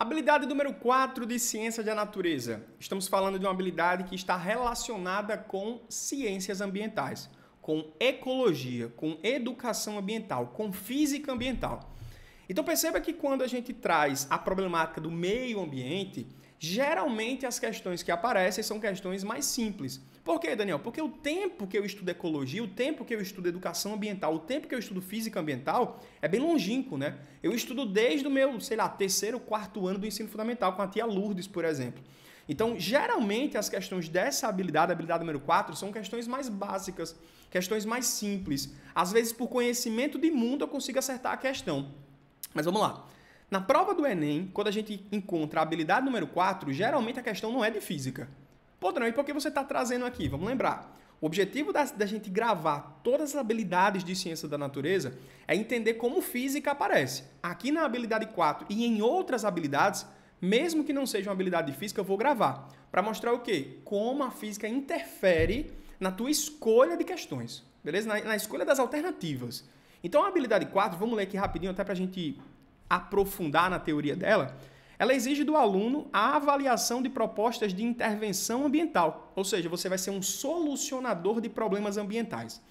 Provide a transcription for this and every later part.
Habilidade número 4 de ciência da natureza. Estamos falando de uma habilidade que está relacionada com ciências ambientais, com ecologia, com educação ambiental, com física ambiental. Então perceba que quando a gente traz a problemática do meio ambiente, geralmente as questões que aparecem são questões mais simples. Por quê, Daniel? Porque o tempo que eu estudo ecologia, o tempo que eu estudo educação ambiental, o tempo que eu estudo física ambiental é bem longínquo, né? Eu estudo desde o meu, terceiro, quarto ano do ensino fundamental, com a tia Lourdes, por exemplo. Então, geralmente, as questões dessa habilidade, a habilidade número 4, são questões mais básicas, questões mais simples. Às vezes, por conhecimento de mundo, eu consigo acertar a questão. Mas vamos lá. Na prova do Enem, quando a gente encontra a habilidade número 4, geralmente a questão não é de física. Pô, Daniel, e por que você está trazendo aqui? Vamos lembrar. O objetivo da gente gravar todas as habilidades de ciência da natureza é entender como física aparece. Aqui na habilidade 4 e em outras habilidades, mesmo que não seja uma habilidade de física, eu vou gravar. Para mostrar o quê? Como a física interfere na tua escolha de questões. Beleza? Na escolha das alternativas. Então a habilidade 4, vamos ler aqui rapidinho até para a gente aprofundar na teoria dela. Ela exige do aluno a avaliação de propostas de intervenção ambiental, ou seja, você vai ser um solucionador de problemas ambientais.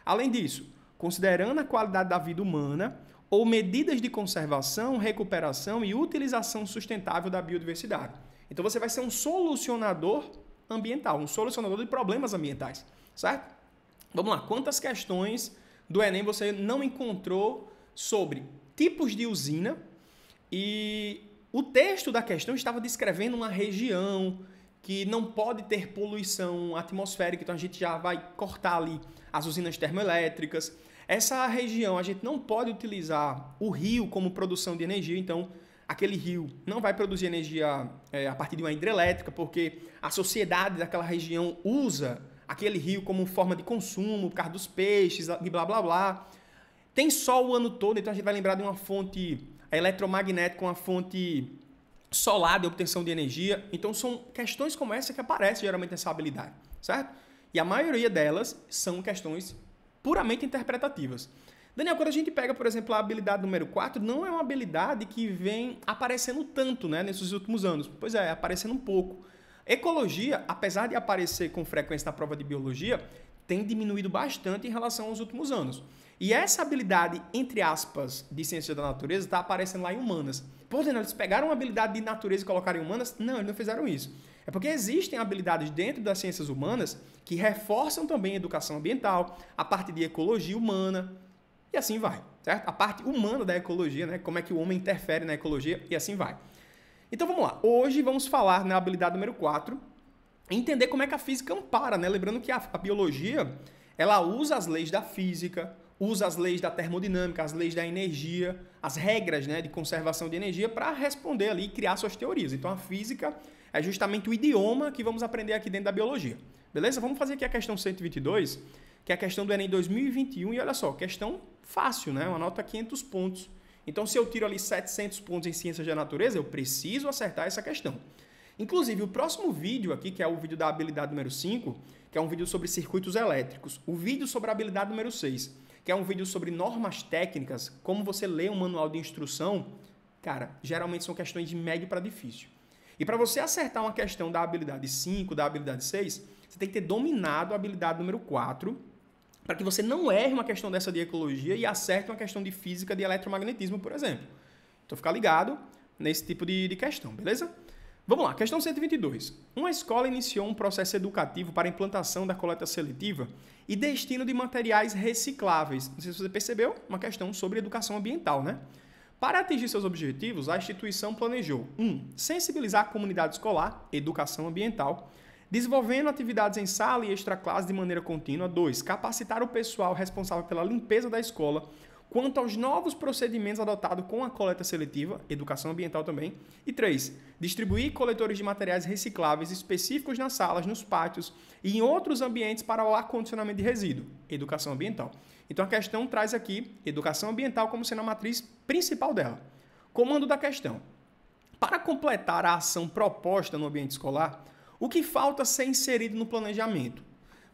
Além disso, considerando a qualidade da vida humana ou medidas de conservação, recuperação e utilização sustentável da biodiversidade. Então você vai ser um solucionador ambiental, um solucionador de problemas ambientais, certo? Vamos lá, quantas questões do Enem você não encontrou sobre tipos de usina e o texto da questão estava descrevendo uma região que não pode ter poluição atmosférica, então a gente já vai cortar ali as usinas termoelétricas. Essa região a gente não pode utilizar o rio como produção de energia, então aquele rio não vai produzir energia a partir de uma hidrelétrica, porque a sociedade daquela região usa aquele rio como forma de consumo, por causa dos peixes e blá blá blá. Tem sol o ano todo, então a gente vai lembrar de uma fonte eletromagnética, uma fonte solar de obtenção de energia. Então são questões como essa que aparecem geralmente nessa habilidade, certo? E a maioria delas são questões puramente interpretativas. Daniel, quando a gente pega, por exemplo, a habilidade número 4, não é uma habilidade que vem aparecendo tanto, né, nesses últimos anos. Pois é, aparecendo um pouco. Ecologia, apesar de aparecer com frequência na prova de biologia, tem diminuído bastante em relação aos últimos anos. E essa habilidade, entre aspas, de ciência da natureza está aparecendo lá em humanas. Pô, Daniel, eles pegaram uma habilidade de natureza e colocaram em humanas? Não, eles não fizeram isso. É porque existem habilidades dentro das ciências humanas que reforçam também a educação ambiental, a parte de ecologia humana, e assim vai, certo? A parte humana da ecologia, né? Como é que o homem interfere na ecologia, e assim vai. Então vamos lá. Hoje vamos falar na habilidade número 4, entender como é que a física ampara, né? Lembrando que a biologia, ela usa as leis da física, usa as leis da termodinâmica, as leis da energia, as regras, né, de conservação de energia para responder ali e criar suas teorias. Então a física é justamente o idioma que vamos aprender aqui dentro da biologia. Beleza? Vamos fazer aqui a questão 122, que é a questão do Enem 2021 e olha só, questão fácil, né? Uma nota 500 pontos. Então se eu tiro ali 700 pontos em ciências da natureza, eu preciso acertar essa questão. Inclusive, o próximo vídeo aqui, que é o vídeo da habilidade número 5, que é um vídeo sobre circuitos elétricos, o vídeo sobre a habilidade número 6, que é um vídeo sobre normas técnicas, como você lê um manual de instrução, cara, geralmente são questões de médio para difícil. E para você acertar uma questão da habilidade 5, da habilidade 6, você tem que ter dominado a habilidade número 4, para que você não erre uma questão dessa de ecologia e acerte uma questão de física, de eletromagnetismo, por exemplo. Então, fica ligado nesse tipo de questão, beleza? Vamos lá, questão 122. Uma escola iniciou um processo educativo para a implantação da coleta seletiva e destino de materiais recicláveis. Não sei se você percebeu, uma questão sobre educação ambiental, né? Para atingir seus objetivos, a instituição planejou 1. Sensibilizar a comunidade escolar, educação ambiental, desenvolvendo atividades em sala e extraclasse de maneira contínua. 2. Capacitar o pessoal responsável pela limpeza da escola quanto aos novos procedimentos adotados com a coleta seletiva, educação ambiental também. E 3. Distribuir coletores de materiais recicláveis específicos nas salas, nos pátios e em outros ambientes para o acondicionamento de resíduo, educação ambiental. Então a questão traz aqui educação ambiental como sendo a matriz principal dela. Comando da questão. Para completar a ação proposta no ambiente escolar, o que falta ser inserido no planejamento?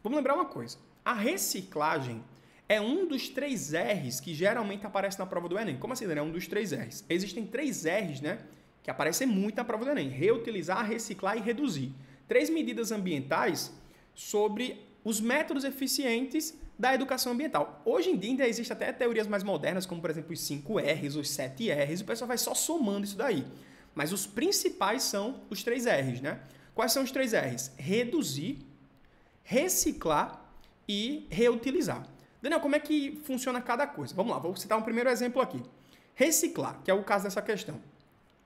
Vamos lembrar uma coisa. A reciclagem é um dos 3 R's que geralmente aparece na prova do Enem. Como assim, Daniel? É um dos 3 R's. Existem 3 R's, né, que aparecem muito na prova do Enem. Reutilizar, reciclar e reduzir. 3 medidas ambientais sobre os métodos eficientes da educação ambiental. Hoje em dia ainda existem até teorias mais modernas, como por exemplo os 5 R's, os 7 R's, e o pessoal vai só somando isso daí. Mas os principais são os 3 R's, né? Quais são os 3 R's? Reduzir, reciclar e reutilizar. Daniel, como é que funciona cada coisa? Vamos lá, vou citar um primeiro exemplo aqui. Reciclar, que é o caso dessa questão.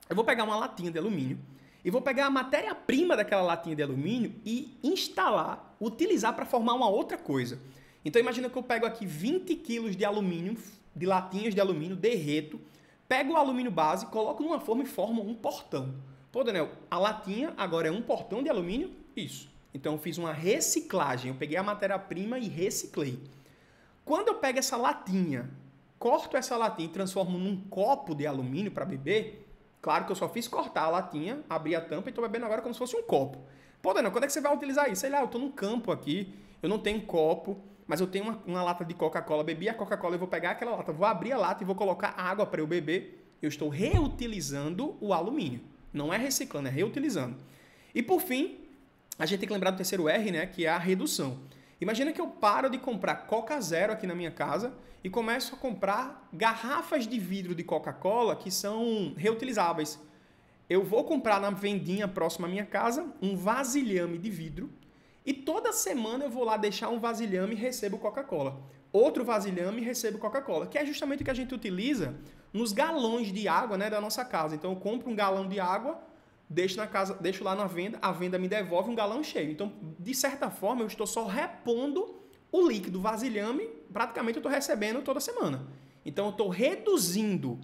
Eu vou pegar uma latinha de alumínio e vou pegar a matéria-prima daquela latinha de alumínio e instalar, utilizar para formar uma outra coisa. Então imagina que eu pego aqui 20 quilos de alumínio, de latinhas de alumínio, derreto, pego o alumínio base, coloco numa forma e formo um portão. Pô, Daniel, a latinha agora é um portão de alumínio? Isso. Então eu fiz uma reciclagem, eu peguei a matéria-prima e reciclei. Quando eu pego essa latinha, corto essa latinha e transformo num copo de alumínio para beber, claro que eu só fiz cortar a latinha, abrir a tampa e estou bebendo agora como se fosse um copo. Pô, Daniel, quando é que você vai utilizar isso? Sei lá, eu estou num campo aqui, eu não tenho copo, mas eu tenho uma lata de Coca-Cola, bebi a Coca-Cola, eu vou pegar aquela lata, vou abrir a lata e vou colocar água para eu beber. Eu estou reutilizando o alumínio. Não é reciclando, é reutilizando. E por fim, a gente tem que lembrar do terceiro R, né, que é a redução. Imagina que eu paro de comprar Coca Zero aqui na minha casa e começo a comprar garrafas de vidro de Coca-Cola que são reutilizáveis. Eu vou comprar na vendinha próxima à minha casa um vasilhame de vidro e toda semana eu vou lá deixar um vasilhame e recebo Coca-Cola. Outro vasilhame e recebo Coca-Cola, que é justamente o que a gente utiliza nos galões de água, né, da nossa casa. Então eu compro um galão de água, deixo na casa, deixo lá na venda, a venda me devolve um galão cheio. Então, de certa forma, eu estou só repondo o líquido vasilhame, praticamente eu estou recebendo toda semana. Então eu estou reduzindo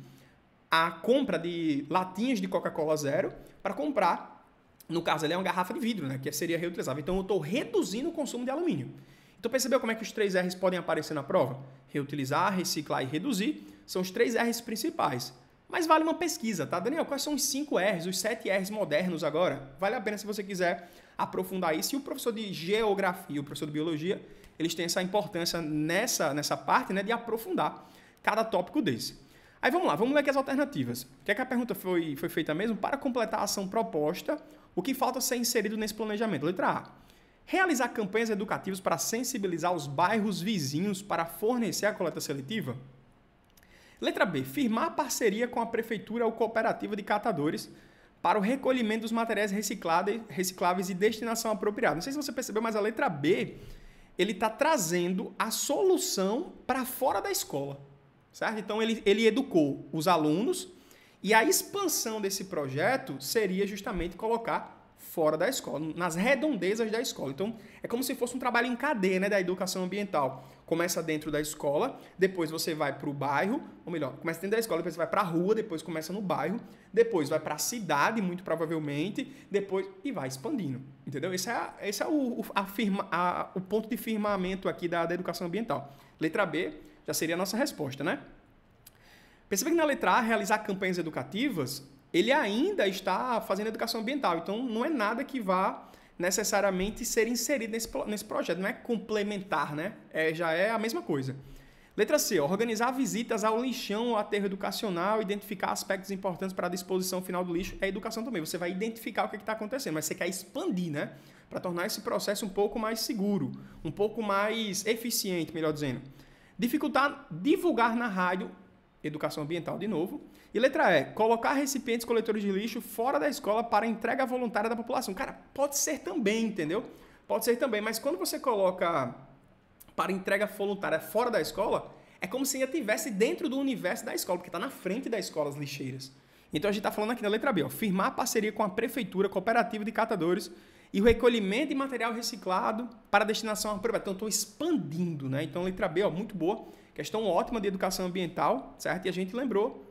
a compra de latinhas de Coca-Cola Zero para comprar, no caso ali é uma garrafa de vidro, né, que seria reutilizável. Então eu estou reduzindo o consumo de alumínio. Então percebeu como é que os 3 R's podem aparecer na prova? Reutilizar, reciclar e reduzir são os 3 R's principais. Mas vale uma pesquisa, tá, Daniel? Quais são os 5 R's, os 7 R's modernos agora? Vale a pena se você quiser aprofundar isso. E o professor de geografia, o professor de biologia, eles têm essa importância nessa parte, né, de aprofundar cada tópico desse. Aí vamos lá, vamos ler aqui as alternativas. O que é que a pergunta foi feita mesmo? Para completar a ação proposta, o que falta ser inserido nesse planejamento? Letra A. Realizar campanhas educativas para sensibilizar os bairros vizinhos para fornecer a coleta seletiva? Letra B. Firmar parceria com a prefeitura ou cooperativa de catadores para o recolhimento dos materiais recicláveis e destinação apropriada. Não sei se você percebeu, mas a letra B, ele está trazendo a solução para fora da escola, certo? Então, ele educou os alunos e a expansão desse projeto seria justamente colocar fora da escola, nas redondezas da escola. Então, é como se fosse um trabalho em cadeia, né, da educação ambiental. Começa dentro da escola, depois você vai para o bairro, ou melhor, começa dentro da escola, depois você vai para a rua, depois começa no bairro, depois vai para a cidade, muito provavelmente, depois e vai expandindo, entendeu? Esse é o ponto de firmamento aqui da educação ambiental. Letra B já seria a nossa resposta, né? Perceba que na letra A, realizar campanhas educativas, ele ainda está fazendo educação ambiental. Então, não é nada que vá necessariamente ser inserido nesse projeto. Não é complementar, né? Já é a mesma coisa. Letra C. Organizar visitas ao lixão ou aterro educacional, identificar aspectos importantes para a disposição final do lixo. É educação também. Você vai identificar o que está acontecendo, mas você quer expandir, né? Para tornar esse processo um pouco mais seguro, um pouco mais eficiente, melhor dizendo. Divulgar na rádio, educação ambiental de novo. E letra E, colocar recipientes coletores de lixo fora da escola para entrega voluntária da população. Cara, pode ser também, entendeu? Pode ser também, mas quando você coloca para entrega voluntária fora da escola, é como se ainda estivesse dentro do universo da escola, porque está na frente da escola as lixeiras. Então a gente está falando aqui na letra B, ó, firmar parceria com a prefeitura, cooperativa de catadores e o recolhimento de material reciclado para destinação apropriada. Então estou expandindo, né? Então letra B, ó, muito boa, questão ótima de educação ambiental, certo? E a gente lembrou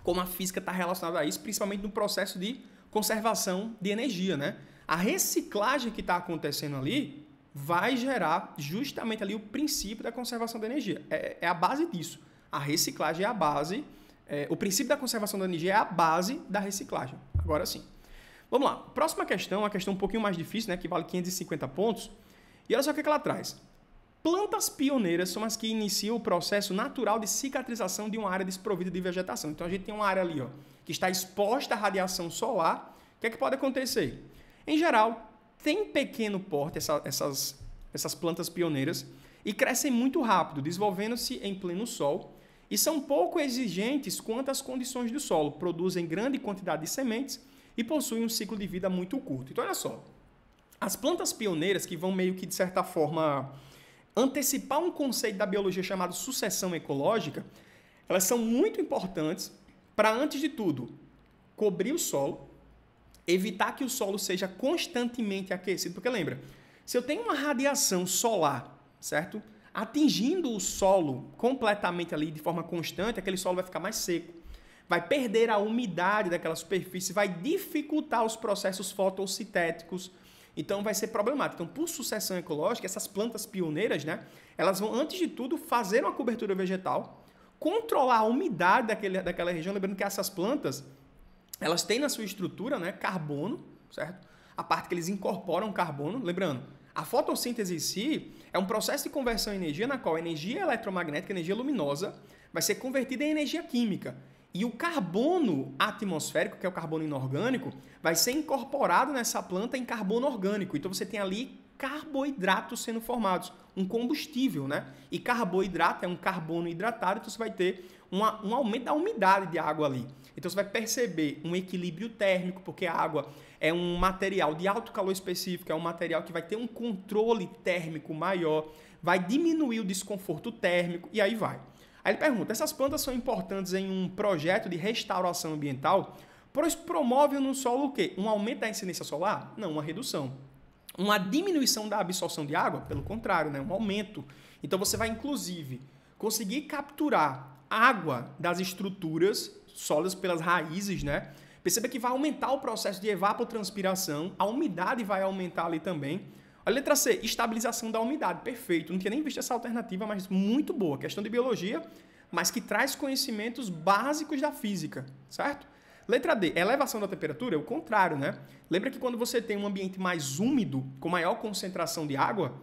como a física está relacionada a isso, principalmente no processo de conservação de energia, né? A reciclagem que está acontecendo ali vai gerar justamente ali o princípio da conservação da energia. É a base disso. A reciclagem é a base, o princípio da conservação da energia é a base da reciclagem. Agora sim. Vamos lá. Próxima questão, uma questão um pouquinho mais difícil, né? Que vale 550 pontos. E olha só o que ela traz. Plantas pioneiras são as que iniciam o processo natural de cicatrização de uma área desprovida de vegetação. Então, a gente tem uma área ali, ó, que está exposta à radiação solar, o que é que pode acontecer? Em geral, tem pequeno porte essas plantas pioneiras e crescem muito rápido, desenvolvendo-se em pleno sol, e são pouco exigentes quanto às condições do solo, produzem grande quantidade de sementes e possuem um ciclo de vida muito curto. Então, olha só, as plantas pioneiras que vão meio que, de certa forma, antecipar um conceito da biologia chamado sucessão ecológica, elas são muito importantes para, antes de tudo, cobrir o solo, evitar que o solo seja constantemente aquecido, porque lembra, se eu tenho uma radiação solar, certo? Atingindo o solo completamente ali de forma constante, aquele solo vai ficar mais seco, vai perder a umidade daquela superfície, vai dificultar os processos fotossintéticos, então vai ser problemático. Então, por sucessão ecológica, essas plantas pioneiras, né, elas vão, antes de tudo, fazer uma cobertura vegetal, controlar a umidade daquela região, lembrando que essas plantas, elas têm na sua estrutura, né, carbono, certo? A parte que eles incorporam carbono, lembrando, a fotossíntese em si é um processo de conversão de energia na qual a energia eletromagnética, a energia luminosa, vai ser convertida em energia química. E o carbono atmosférico, que é o carbono inorgânico, vai ser incorporado nessa planta em carbono orgânico. Então você tem ali carboidratos sendo formados, um combustível, né? E carboidrato é um carbono hidratado, então você vai ter um aumento da umidade de água ali. Então você vai perceber um equilíbrio térmico, porque a água é um material de alto calor específico, é um material que vai ter um controle térmico maior, vai diminuir o desconforto térmico e aí vai. Aí ele pergunta, essas plantas são importantes em um projeto de restauração ambiental, pois promovem no solo o quê? Um aumento da incidência solar? Não, uma redução. Uma diminuição da absorção de água? Pelo contrário, né? Um aumento. Então você vai, inclusive, conseguir capturar água das estruturas sólidas pelas raízes, né? Perceba que vai aumentar o processo de evapotranspiração, a umidade vai aumentar ali também. A letra C, estabilização da umidade. Perfeito. Não tinha nem visto essa alternativa, mas muito boa. Questão de biologia, mas que traz conhecimentos básicos da física, certo? Letra D, elevação da temperatura, é o contrário, né? Lembra que quando você tem um ambiente mais úmido, com maior concentração de água,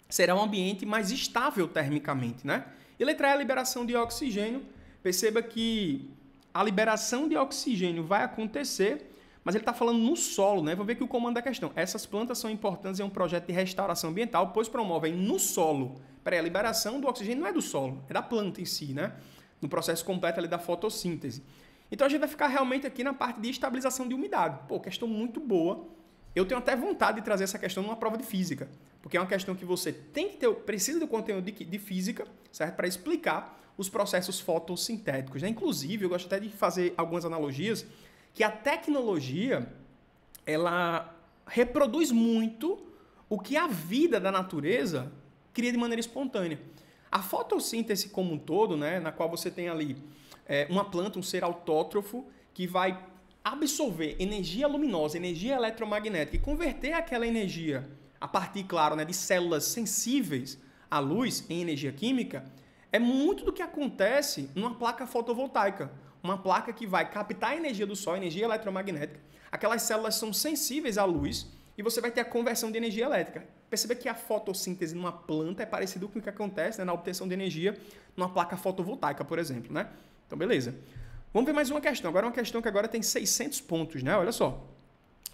será um ambiente mais estável termicamente, né? E letra E, a liberação de oxigênio. Perceba que a liberação de oxigênio vai acontecer, mas ele está falando no solo, né? Vamos ver aqui o comando da questão. Essas plantas são importantes em um projeto de restauração ambiental, pois promovem no solo. Peraí, a liberação do oxigênio não é do solo, é da planta em si, né? No processo completo ali da fotossíntese. Então a gente vai ficar realmente aqui na parte de estabilização de umidade. Pô, questão muito boa. Eu tenho até vontade de trazer essa questão numa prova de física, porque é uma questão que você tem que ter, precisa do conteúdo de física, certo? Para explicar os processos fotossintéticos, né? Inclusive, eu gosto até de fazer algumas analogias, que a tecnologia, ela reproduz muito o que a vida da natureza cria de maneira espontânea. A fotossíntese como um todo, né, na qual você tem ali uma planta, um ser autótrofo, que vai absorver energia luminosa, energia eletromagnética e converter aquela energia a partir, claro, né, de células sensíveis à luz em energia química, é muito do que acontece numa placa fotovoltaica. Uma placa que vai captar a energia do sol, energia eletromagnética. Aquelas células são sensíveis à luz e você vai ter a conversão de energia elétrica. Perceba que a fotossíntese numa planta é parecido com o que acontece, né, na obtenção de energia numa placa fotovoltaica, por exemplo, né? Então, beleza. Vamos ver mais uma questão. Agora, uma questão que agora tem 600 pontos, né? Olha só.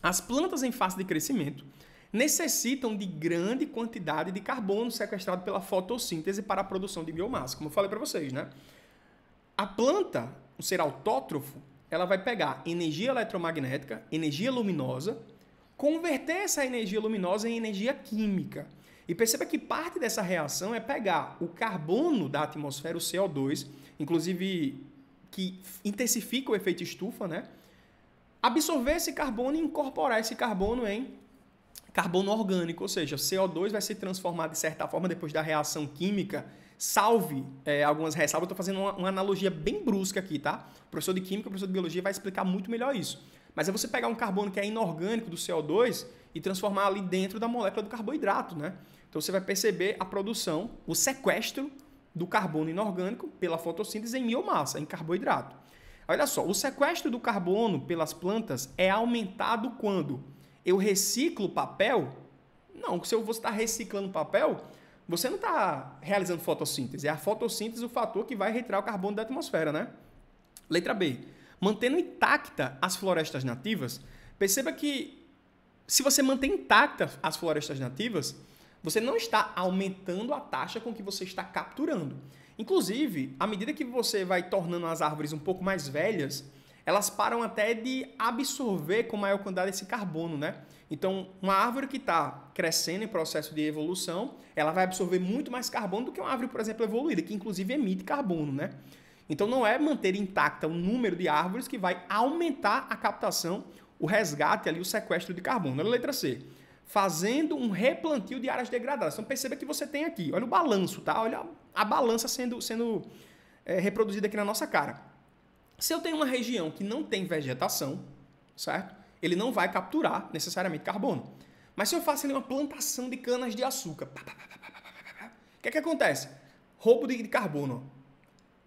As plantas em fase de crescimento necessitam de grande quantidade de carbono sequestrado pela fotossíntese para a produção de biomassa, como eu falei para vocês, né? A planta, o ser autótrofo, ela vai pegar energia eletromagnética, energia luminosa, converter essa energia luminosa em energia química. E perceba que parte dessa reação é pegar o carbono da atmosfera, o CO2, inclusive que intensifica o efeito estufa, né? Absorver esse carbono e incorporar esse carbono em carbono orgânico, ou seja, CO2 vai se transformar de certa forma depois da reação química. Salve algumas ressalvas, eu estou fazendo uma analogia bem brusca aqui, tá? O professor de química, o professor de biologia vai explicar muito melhor isso. Mas é você pegar um carbono que é inorgânico do CO2 e transformar ali dentro da molécula do carboidrato, né? Então você vai perceber a produção, o sequestro do carbono inorgânico pela fotossíntese em biomassa, em carboidrato. Olha só, o sequestro do carbono pelas plantas é aumentado quando eu reciclo papel? Não, se você está reciclando papel, você não está realizando fotossíntese. É a fotossíntese o fator que vai retirar o carbono da atmosfera, né? Letra B. mantendo intacta as florestas nativas, perceba que se você mantém intactas as florestas nativas, você não está aumentando a taxa com que você está capturando. Inclusive, à medida que você vai tornando as árvores um pouco mais velhas, elas param até de absorver com maior quantidade esse carbono, né? Então, uma árvore que está crescendo em processo de evolução, ela vai absorver muito mais carbono do que uma árvore, por exemplo, evoluída, que inclusive emite carbono, né? Então, não é manter intacta o número de árvores que vai aumentar a captação, o resgate ali, o sequestro de carbono. Olha a letra C. Fazendo um replantio de áreas degradadas. Então, perceba que você tem aqui, olha o balanço, tá? Olha a balança sendo reproduzida aqui na nossa cara. Se eu tenho uma região que não tem vegetação, certo? Ele não vai capturar necessariamente carbono. Mas se eu faço ali uma plantação de canas de açúcar, o que é que acontece? Roubo de carbono.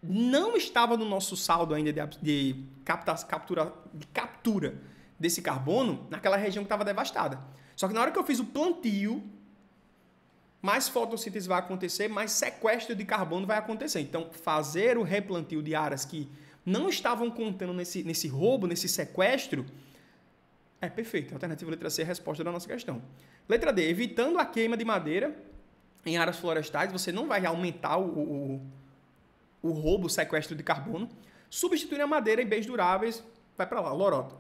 Não estava no nosso saldo ainda de captura desse carbono naquela região que estava devastada. Só que na hora que eu fiz o plantio, mais fotossíntese vai acontecer, mais sequestro de carbono vai acontecer. Então, fazer o replantio de áreas que não estavam contando nesse roubo, nesse sequestro, é perfeito. Alternativa letra C é a resposta da nossa questão. Letra D, evitando a queima de madeira em áreas florestais, você não vai aumentar o roubo, o sequestro de carbono. Substituir a madeira em bens duráveis, vai para lá, lorota.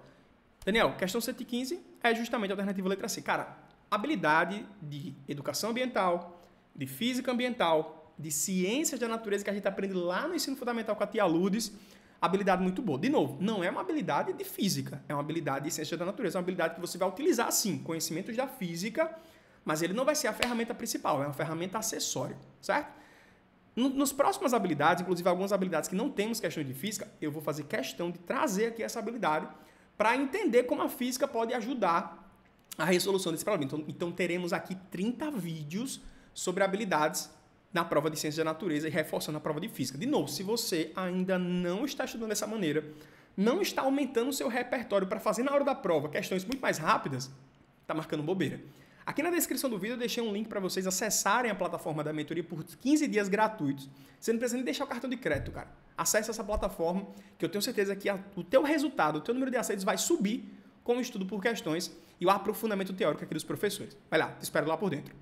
Daniel, questão 115 é justamente a alternativa letra C. Cara, habilidade de educação ambiental, de física ambiental, de ciências da natureza que a gente aprende lá no ensino fundamental com a tia Lourdes, habilidade muito boa. De novo, não é uma habilidade de física, é uma habilidade de ciência da natureza, é uma habilidade que você vai utilizar, sim, conhecimentos da física, mas ele não vai ser a ferramenta principal, é uma ferramenta acessória, certo? Nas próximas habilidades, inclusive algumas habilidades que não temos questões de física, eu vou fazer questão de trazer aqui essa habilidade para entender como a física pode ajudar a resolução desse problema. Então teremos aqui 30 vídeos sobre habilidades na prova de ciência da natureza e reforçando a prova de física. De novo, se você ainda não está estudando dessa maneira, não está aumentando o seu repertório para fazer na hora da prova questões muito mais rápidas, está marcando bobeira. Aqui na descrição do vídeo eu deixei um link para vocês acessarem a plataforma da mentoria por 15 dias gratuitos. Você não precisa nem deixar o cartão de crédito, cara. Acesse essa plataforma que eu tenho certeza que o teu resultado, o teu número de acessos vai subir com o estudo por questões e o aprofundamento teórico aqui dos professores. Vai lá, te espero lá por dentro.